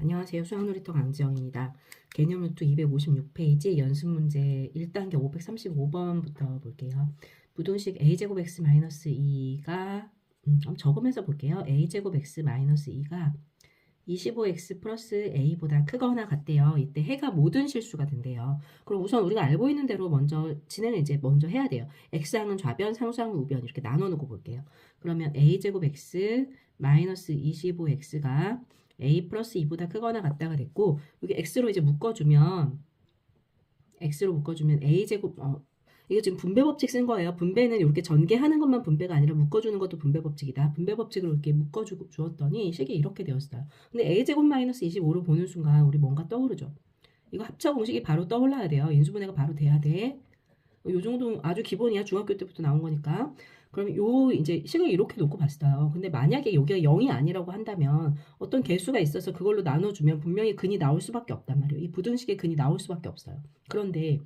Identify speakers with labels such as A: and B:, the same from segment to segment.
A: 안녕하세요. 수학놀이터 강지영입니다. 개념 노트 256페이지 연습 문제 1단계 535번부터 볼게요. 부등식 a제곱 x 마이너스 2가 한번 적으면서 볼게요. a제곱 x 마이너스 2가 25x 플러스 a보다 크거나 같대요. 이때 해가 모든 실수가 된대요. 그럼 우선 우리가 알고 있는 대로 진행을 이제 먼저 해야 돼요. x항은 좌변, 상수항은 우변 이렇게 나눠 놓고 볼게요. 그러면 a제곱 x 마이너스 25x가 a 플러스 2보다 크거나 같다가 됐고, 여기 x로 이제 묶어주면 a제곱, 이거 지금 분배 법칙 쓴 거예요. 분배는 이렇게 전개하는 것만 분배가 아니라 묶어주는 것도 분배 법칙이다. 분배 법칙으로 이렇게 묶어주었더니 식이 이렇게 되었어요. 근데 a제곱 마이너스 25를 보는 순간 우리 뭔가 떠오르죠. 이거 합차 공식이 바로 떠올라야 돼요. 인수분해가 바로 돼야 돼. 요 정도 아주 기본이야. 중학교 때부터 나온 거니까. 그러면 이제 식을 이렇게 놓고 봤어요. 근데 만약에 여기가 0이 아니라고 한다면 어떤 개수가 있어서 그걸로 나눠주면 분명히 근이 나올 수밖에 없단 말이에요. 이 부등식의 근이 나올 수밖에 없어요. 그런데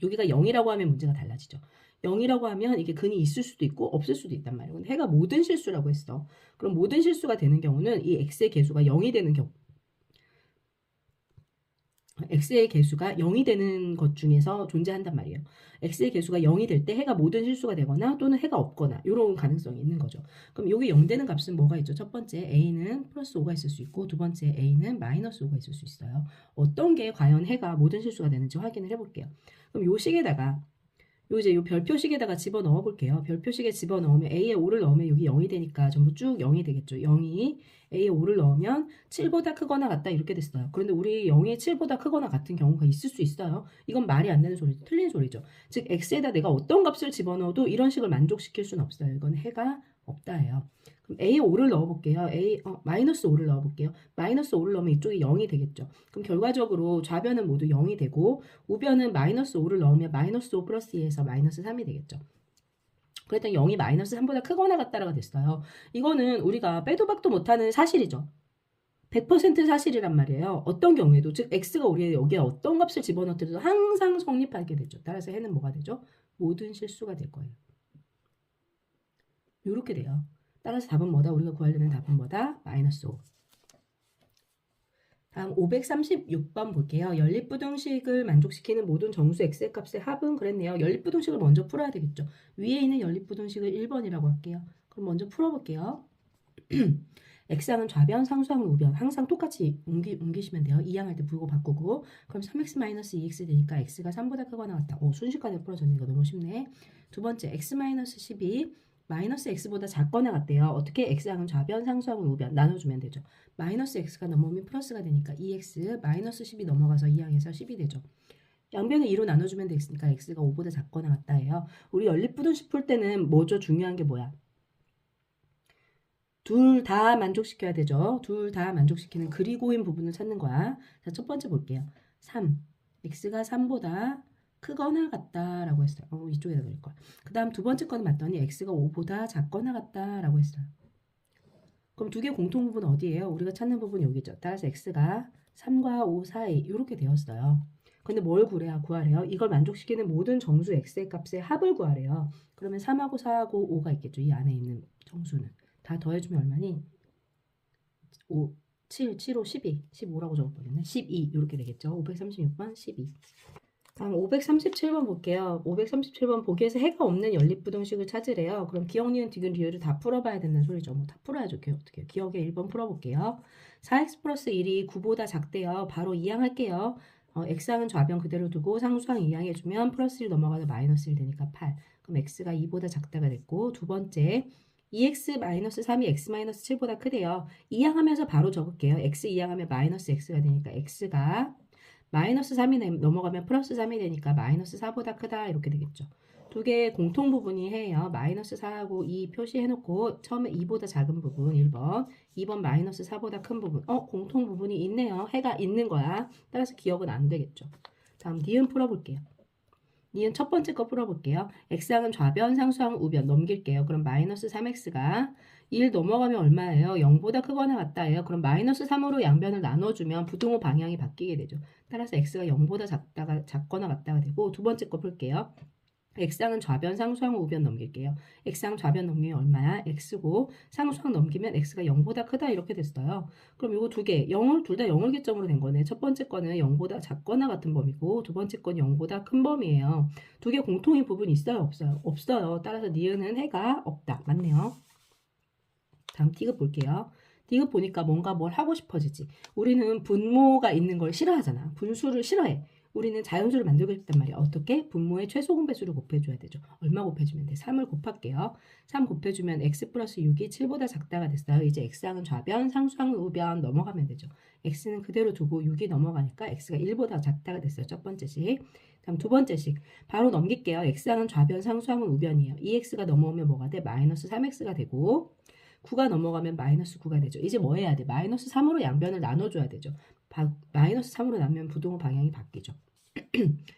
A: 여기가 0이라고 하면 문제가 달라지죠. 0이라고 하면 이게 근이 있을 수도 있고 없을 수도 있단 말이에요. 근데 해가 모든 실수라고 했어. 그럼 모든 실수가 되는 경우는 이 x의 개수가 0이 되는 경우, x의 개수가 0이 되는 것 중에서 존재한단 말이에요. x의 개수가 0이 될 때 해가 모든 실수가 되거나 또는 해가 없거나 이런 가능성이 있는 거죠. 그럼 여기 0 되는 값은 뭐가 있죠? 첫 번째 a는 플러스 5가 있을 수 있고 두 번째 a는 마이너스 5가 있을 수 있어요. 어떤 게 과연 해가 모든 실수가 되는지 확인을 해볼게요. 그럼 요 식에다가 요 별표식에다가 집어넣어 볼게요. 별표식에 집어넣으면 A에 5를 넣으면 여기 0이 되니까 전부 쭉 0이 되겠죠. 0이 A에 5를 넣으면 7보다 크거나 같다 이렇게 됐어요. 그런데 우리 0이 7보다 크거나 같은 경우가 있을 수 있어요. 이건 말이 안 되는 소리죠. 틀린 소리죠. 즉 X에다 내가 어떤 값을 집어넣어도 이런 식을 만족시킬 수는 없어요. 이건 해가 없다예요. 그럼 A에 5를 넣어볼게요. 마이너스 5를 넣어볼게요. 마이너스 5를 넣으면 이쪽이 0이 되겠죠. 그럼 결과적으로 좌변은 모두 0이 되고 우변은 마이너스 5를 넣으면 마이너스 5 플러스 2에서 마이너스 3이 되겠죠. 그랬더니 0이 마이너스 3보다 크거나 같다라가 됐어요. 이거는 우리가 빼도 박도 못하는 사실이죠. 100% 사실이란 말이에요. 어떤 경우에도 즉 x가 우리 여기에 어떤 값을 집어넣더라도 항상 성립하게 되죠. 따라서 해는 뭐가 되죠? 모든 실수가 될 거예요. 이렇게 돼요. 따라서 답은 뭐다? 우리가 구하려는 답은 뭐다? 마이너스 5. 다음 536번 볼게요. 연립부등식을 만족시키는 모든 정수 x의 값의 합은 그랬네요. 연립부등식을 먼저 풀어야 되겠죠. 위에 있는 연립부등식을 1번이라고 할게요. 그럼 먼저 풀어볼게요. x항은 좌변, 상수항은 우변. 항상 똑같이 옮기시면 돼요. 2항 할 때 부고 바꾸고. 그럼 3x-2x 되니까 x가 3보다 크거나 같다. 순식간에 풀어졌네. 이거 너무 쉽네. 두 번째 x-12 마이너스 x보다 작거나 같대요. 어떻게? x항은 좌변, 상수항은 우변 나눠주면 되죠. 마이너스 x가 넘어오면 플러스가 되니까 2x 마이너스 10이 넘어가서 2항에서 10이 되죠. 양변을 2로 나눠주면 되니까 x가 5보다 작거나 같다 해요. 우리 연립부등식 풀 때는 뭐죠? 중요한 게 뭐야? 둘 다 만족시켜야 되죠. 둘 다 만족시키는 그리고인 부분을 찾는 거야. 자, 첫 번째 볼게요. 3. x가 3보다 크거나 같다라고 했어요. 이쪽에다 넣을 거야. 그 다음 두 번째 거는 봤더니 x가 5보다 작거나 같다라고 했어요. 그럼 두 개 공통 부분은 어디예요? 우리가 찾는 부분이 여기죠. 따라서 x가 3과 5 사이 이렇게 되었어요. 근데 뭘 구하래요? 이걸 만족시키는 모든 정수 x의 값의 합을 구하래요. 그러면 3하고 4하고 5가 있겠죠. 이 안에 있는 정수는. 다 더해주면 얼마니? 5, 7, 7, 5, 12. 15라고 적어버렸네. 12 이렇게 되겠죠. 536번 12. 다음 537번 볼게요. 537번 보기에서 해가 없는 연립부등식을 찾으래요. 그럼 기억, 니은, 디귿, 리을을 다 풀어봐야 된다는 소리죠. 뭐 다 풀어야죠. 어떻게 기억에 1번 풀어볼게요. 4x 플러스 1이 9보다 작대요. 바로 2항 할게요. x항은 좌변 그대로 두고 상수항 2항 해주면 플러스 1 넘어가서 마이너스 1 되니까 8. 그럼 x가 2보다 작다가 됐고 두 번째 2x-3이 x-7보다 크대요. 2항 하면서 바로 적을게요. x 2항 하면 마이너스 x가 되니까 x가 마이너스 3이 넘어가면 플러스 3이 되니까 마이너스 4보다 크다 이렇게 되겠죠. 두 개의 공통 부분이 해요. 마이너스 4하고 2 표시해놓고 처음에 2보다 작은 부분 1번 2번 마이너스 4보다 큰 부분 공통 부분이 있네요. 해가 있는 거야. 따라서 기억은 안 되겠죠. 다음 니은 풀어볼게요. 니은 첫 번째 거 풀어볼게요. x항은 좌변, 상수항은 우변 넘길게요. 그럼 마이너스 3x가 1 넘어가면 얼마예요? 0보다 크거나 같다예요. 그럼 마이너스 3으로 양변을 나눠주면 부등호 방향이 바뀌게 되죠. 따라서 x가 0보다 작거나 같다가 되고 두 번째 거 풀게요. x항은 좌변, 상수항은 우변 넘길게요. x항 좌변 넘기면 얼마야? x고 상수항 넘기면 x가 0보다 크다 이렇게 됐어요. 그럼 이거 두 개, 0을 둘 다 0을 기점으로 된 거네. 첫 번째 거는 0보다 작거나 같은 범위고 두 번째 건 0보다 큰 범위예요. 두 개 공통인 부분 있어요? 없어요? 없어요. 따라서 니은은 해가 없다. 맞네요. 다음 디귿 볼게요. 디귿 보니까 뭔가 뭘 하고 싶어지지. 우리는 분모가 있는 걸 싫어하잖아. 분수를 싫어해. 우리는 자연수를 만들고 싶단 말이야. 어떻게? 분모의 최소 공배수를 곱해줘야 되죠. 얼마 곱해주면 돼? 3을 곱할게요. 3 곱해주면 x 플러스 6이 7보다 작다가 됐어요. 이제 x항은 좌변, 상수항은 우변 넘어가면 되죠. x는 그대로 두고 6이 넘어가니까 x가 1보다 작다가 됐어요. 첫 번째식. 다음 두 번째식. 바로 넘길게요. x항은 좌변, 상수항은 우변이에요. 2x가 넘어오면 뭐가 돼? 마이너스 3x가 되고 9가 넘어가면 마이너스 9가 되죠. 이제 뭐 해야 돼? 마이너스 3으로 양변을 나눠줘야 되죠. 마이너스 3으로 나누면 부동호 방향이 바뀌죠.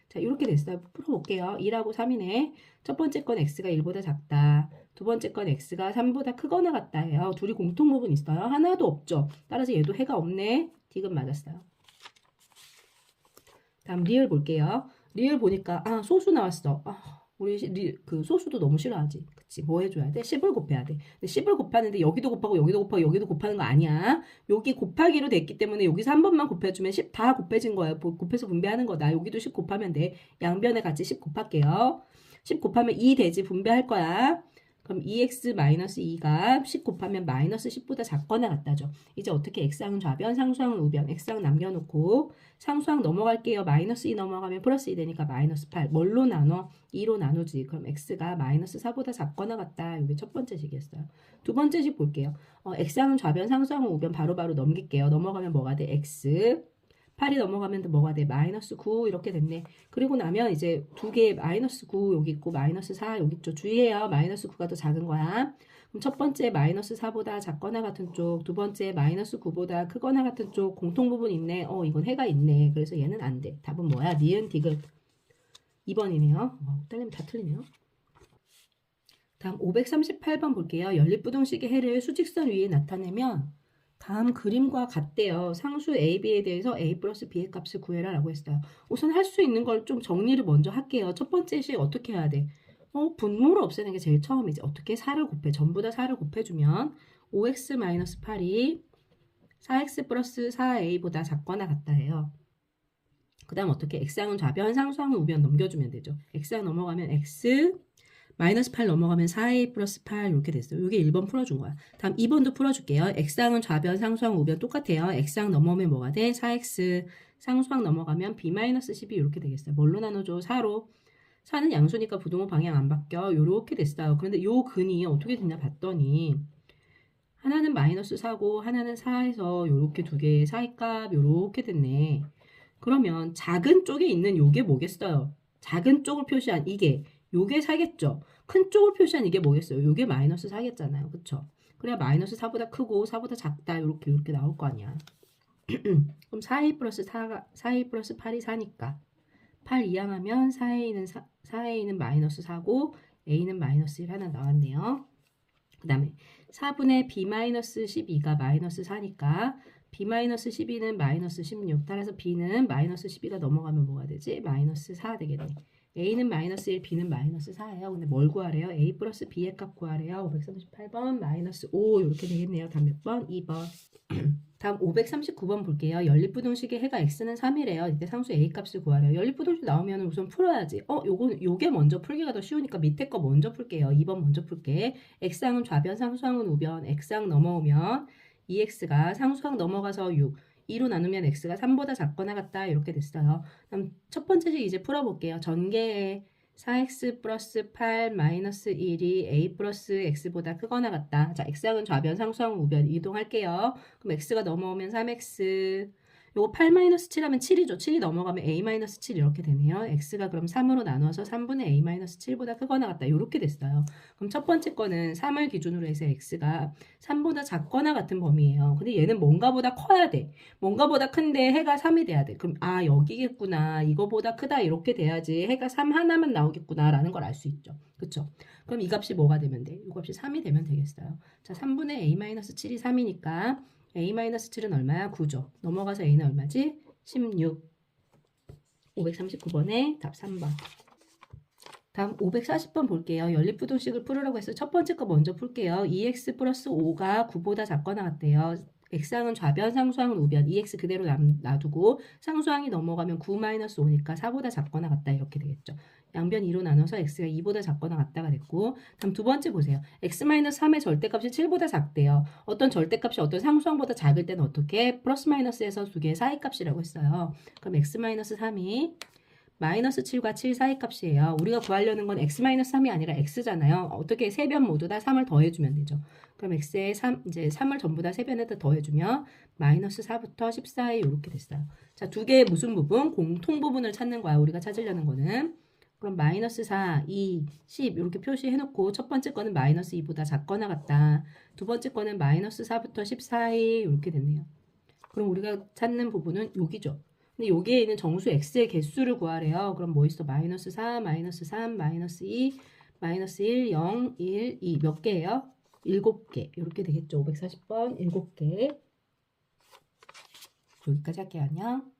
A: 자, 이렇게 됐어요. 풀어볼게요. 2하고 3이네. 첫 번째 건 x가 1보다 작다. 두 번째 건 x가 3보다 크거나 같다 해요. 둘이 공통 부분 있어요? 하나도 없죠. 따라서 얘도 해가 없네. 디귿 맞았어요. 다음 리을 볼게요. 리을 보니까 소수 나왔어. 우리 그 소수도 너무 싫어하지. 그치? 뭐 해줘야 돼? 10을 곱해야 돼. 근데 10을 곱하는데 여기도 곱하고 여기도 곱하고 여기도 곱하는 거 아니야. 여기 곱하기로 됐기 때문에 여기서 한 번만 곱해주면 10 다 곱해진 거예요. 곱해서 분배하는 거다. 여기도 10 곱하면 돼. 양변에 같이 10 곱할게요. 10 곱하면 2 되지. 분배할 거야. 그럼 2x-2가 10 곱하면 마이너스 10보다 작거나 같다죠. 이제 어떻게 x항은 좌변, 상수항은 우변. x항 남겨놓고 상수항 넘어갈게요. 마이너스 2 넘어가면 플러스 2 되니까 마이너스 8. 뭘로 나눠? 2로 나누지. 그럼 x가 마이너스 4보다 작거나 같다. 이게 첫 번째 식이었어요. 두 번째 식 볼게요. x항은 좌변, 상수항은 우변 바로바로 넘길게요. 넘어가면 뭐가 돼? x. 8이 넘어가면 뭐가 돼? 마이너스 9 이렇게 됐네. 그리고 나면 이제 두 개 마이너스 9 여기 있고 마이너스 4 여기 있죠. 주의해요. 마이너스 9가 더 작은 거야. 그럼 첫 번째 마이너스 4보다 작거나 같은 쪽, 두 번째 마이너스 9보다 크거나 같은 쪽 공통 부분 있네. 이건 해가 있네. 그래서 얘는 안 돼. 답은 뭐야? 니은 디귿 2번이네요. 딸내미 다 틀리네요. 다음 538번 볼게요. 연립부등식의 해를 수직선 위에 나타내면 다음 그림과 같대요. 상수 a, b에 대해서 a 플러스 b의 값을 구해라 라고 했어요. 우선 할 수 있는 걸 좀 정리를 먼저 할게요. 첫 번째 식 어떻게 해야 돼? 분모를 없애는 게 제일 처음이지. 어떻게 4를 곱해? 전부 다 4를 곱해주면 5x-8이 4x 플러스 4a보다 작거나 같다 해요. 그 다음 어떻게? x항은 좌변, 상수항은 우변 넘겨주면 되죠. x항 넘어가면 x 마이너스 8 넘어가면 4a 플러스 8 이렇게 됐어요. 이게 1번 풀어준 거야. 다음 2번도 풀어줄게요. x항은 좌변, 상수항, 우변 똑같아요. x항 넘어오면 뭐가 돼? 4x. 상수항 넘어가면 b 마이너스 12 이렇게 되겠어요. 뭘로 나눠줘? 4로. 4는 양수니까 부동호 방향 안 바뀌어. 요렇게 됐어요. 그런데 요 근이 어떻게 됐냐 봤더니 하나는 마이너스 4고 하나는 4에서 요렇게 두 개의 사이값 요렇게 됐네. 그러면 작은 쪽에 있는 요게 뭐겠어요? 작은 쪽을 표시한 이게 요게 4겠죠. 큰 쪽을 표시한 이게 뭐겠어요? 요게 마이너스 4겠잖아요. 그쵸? 그래야 마이너스 4보다 크고 4보다 작다 요렇게 나올 거 아니야. 그럼 4a 플러스 4a 플러스 8이 4니까 8 이항하면 4a는 마이너스 4고 a는 마이너스 1 하나 나왔네요. 그 다음에 4분의 b-12가 마이너스 4니까 b-12는 마이너스 16. 따라서 b는 마이너스 12가 넘어가면 뭐가 되지? 마이너스 4 되겠네. a는 마이너스 1, b는 마이너스 4예요. 근데 뭘 구하래요? a 플러스 b의 값 구하래요. 538번 마이너스 5 이렇게 되겠네요. 다음 몇 번? 2번. 다음 539번 볼게요. 연립부등식의 해가 x는 3이래요. 이때 상수 a 값을 구하래요. 연립부등식 나오면 우선 풀어야지. 요게 먼저 풀기가 더 쉬우니까 밑에 거 먼저 풀게요. 2번 먼저 풀게. x항은 좌변, 상수항은 우변. x항 넘어오면 2x가 상수항 넘어가서 6. 2로 나누면 x가 3보다 작거나 같다 이렇게 됐어요. 그럼 첫 번째 식 이제 풀어볼게요. 전개에 4x 플러스 8 마이너스 1이 a 플러스 x보다 크거나 같다. 자, x항은 좌변, 상수항은 우변 이동할게요. 그럼 x가 넘어오면 3x 요거 8 마이너스 7 하면 7이죠. 7이 넘어가면 a 마이너스 7 이렇게 되네요. x가 그럼 3으로 나눠서 3분의 a 마이너스 7보다 크거나 같다. 이렇게 됐어요. 그럼 첫 번째 거는 3을 기준으로 해서 x가 3보다 작거나 같은 범위예요. 근데 얘는 뭔가보다 커야 돼. 뭔가보다 큰데 해가 3이 돼야 돼. 그럼 여기겠구나. 이거보다 크다. 이렇게 돼야지 해가 3 하나만 나오겠구나 라는 걸 알 수 있죠. 그쵸? 그럼 이 값이 뭐가 되면 돼? 이 값이 3이 되면 되겠어요. 자, 3분의 a 마이너스 7이 3이니까 a-7은 얼마야? 9죠. 넘어가서 a는 얼마지? 16. 539번에 답 3번. 다음 540번 볼게요. 연립부등식을 풀으라고 해서 첫 번째 거 먼저 풀게요. 2x 플러스 5가 9보다 작거나 같대요. x항은 좌변, 상수항은 우변. 2x 그대로 놔두고 상수항이 넘어가면 9 마이너스 5니까 4보다 작거나 같다 이렇게 되겠죠. 양변 2로 나눠서 x가 2보다 작거나 같다가 됐고 다음 두 번째 보세요. x 마이너스 3의 절대값이 7보다 작대요. 어떤 절대값이 어떤 상수항보다 작을 때는 어떻게? 플러스 마이너스에서 두 개의 사이값이라고 했어요. 그럼 x 마이너스 3이 마이너스 7과 7 사이 값이에요. 우리가 구하려는 건 x-3이 아니라 x잖아요. 어떻게 세 변 모두 다 3을 더해주면 되죠. 그럼 x에 3, 이제 3을 전부 다 세 변에다 더해주면 마이너스 4부터 10 사이 이렇게 됐어요. 자, 두 개의 무슨 부분? 공통 부분을 찾는 거야. 우리가 찾으려는 거는. 그럼 마이너스 4, 2, 10 이렇게 표시해놓고 첫 번째 거는 마이너스 2보다 작거나 같다. 두 번째 거는 마이너스 4부터 10 사이 이렇게 됐네요. 그럼 우리가 찾는 부분은 여기죠. 근데 여기에 있는 정수 x의 개수를 구하래요. 그럼 뭐 있어? 마이너스 4, 마이너스 3, 마이너스 2, 마이너스 1, 0, 1, 2 몇 개예요? 7개. 이렇게 되겠죠. 540번 7개. 여기까지 할게요. 안녕.